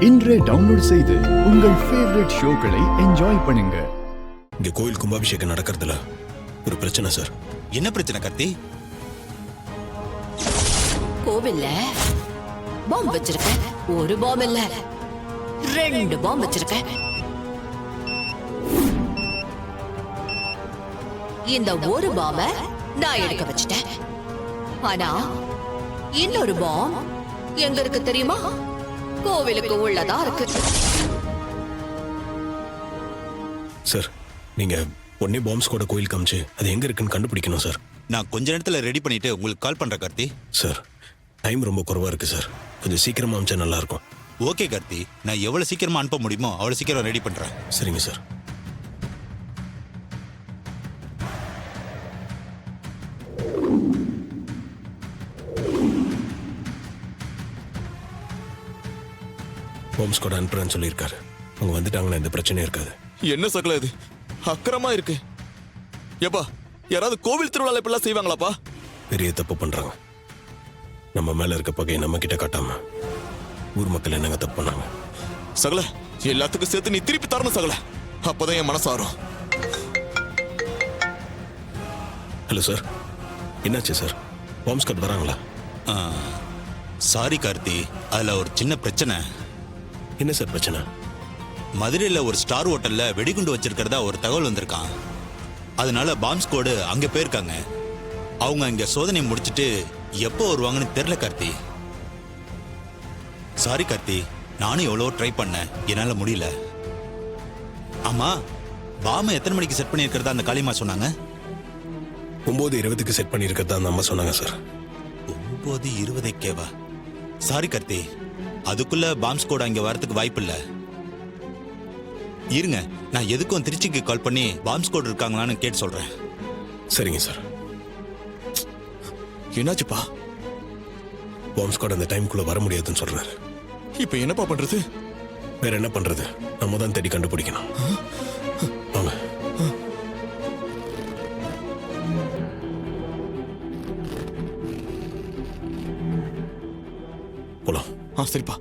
இன்றே டவுன்லோட் செய்து உங்கள் ஃபேவரட் ஷோக்களை என்ஜாய் பண்ணுங்க. இங்க கோயில் கும்பாபிஷேகம் நடக்கிறதுல ஒரு பிரச்சனை சார். என்ன பிரச்சனை கார்த்தி? கோவில்ல பாம்பு வச்சிருக்கேன். ஒரு பாம்பு இல்ல, 2 பாம்பு வச்சிருக்கேன். இந்த ஒரு பாம்ப நான் எடுக்க வச்சிட்டேன். ஆனா இன்னொரு பாம் எங்க இருக்கு தெரியுமா? கோவிலுக்கு உள்ளதா இருக்கு. சார் நீங்க உடனே பாம்ப் ஸ்குவாட கோயில் காமிச்சு அது எங்க இருக்குன்னு கண்டுபிடிக்கணும் சார். நான் கொஞ்ச நேரத்துல ரெடி பண்ணிட்டு உங்களுக்கு கால் பண்றேன் கார்த்தி. சார் டைம் ரொம்ப குறைவா இருக்கு சார், கொஞ்சம் சீக்கிரமா அனுப்பிச்சா நல்லா இருக்கும். ஓகே கார்த்தி, நான் எவ்வளவு சீக்கிரமா அனுப்ப முடியுமோ அவ்வளவு சீக்கிரம் ரெடி பண்றேன். சரிங்க சார். பாம்ப் ஸ்குவாட் அனுப்புறேன்னு சொல்லியிருக்காரு. அவங்க வந்துட்டாங்கன்னா எந்த பிரச்சனையும் இருக்காது. என்ன சகல இது அக்கிரமா இருக்கு. ஏப்பா யாராவது கோவில் திருவிழா இப்பெல்லாம் செய்வாங்களாப்பா? பெரிய தப்பு பண்றாங்க. நம்ம மேல இருக்க பகையை நம்ம கிட்ட காட்டாம ஊர் மக்கள் என்னங்க தப்பு பண்ணாங்க? சகல எல்லாத்துக்கும் சேர்த்து நீ திருப்பி தரணும் சகல, அப்பதான் என் மனசு ஆறும். ஹலோ சார், என்னாச்சு சார்? பாம்ப் ஸ்குவாட் வராங்களா? சாரி கார்த்தி, அதுல ஒரு சின்ன பிரச்சனை. என்ன சார் பிரச்சனை? மதுரையில் ஒரு ஸ்டார் ஹோட்டல்ல வெடிகுண்டு வச்சிருக்கிறதா ஒரு தகவல் வந்திருக்கான். அதனால பாம்ப் ஸ்குவாடு அங்க போயிருக்காங்க. அவங்க அங்க சோதனை முடிச்சிட்டு எப்போ வருவாங்கன்னு தெரியல கார்த்தி. சாரி கார்த்தி, நானும் எவ்வளவோ ட்ரை பண்ணேன், என்னால முடியல. ஆமா, பாம எத்தனை மணிக்கு செட் பண்ணியிருக்கிறதா அந்த காளிமா சொன்னாங்க? 9:20க்கு செட் பண்ணியிருக்கிறதா அந்த அம்மா சொன்னாங்க சார். 9:20க்கேவா? சாரி கார்த்தி, அதுக்குள்ள பாம்ப் ஸ்குவாட் அங்க வரதுக்கு வாய்ப்பு இல்ல. இருங்க, நான் எதுக்கும் திருச்சிக்கு கால் பண்ணி பாம்ப் ஸ்குவாட் இருக்காங்களான்னு கேட்டு சொல்றேன். சரிங்க சார். என்னாச்சுப்பா? பாம்ப் ஸ்குவாட் அந்த டைம்குள்ள வர முடியாதுன்னு சொல்றாரு. இப்ப என்னப்பா பண்றது? வேற என்ன பண்றது? நம்ம தான் தேடி கண்டுபிடிக்கணும். வாங்க. போலாம். சரிப்பா.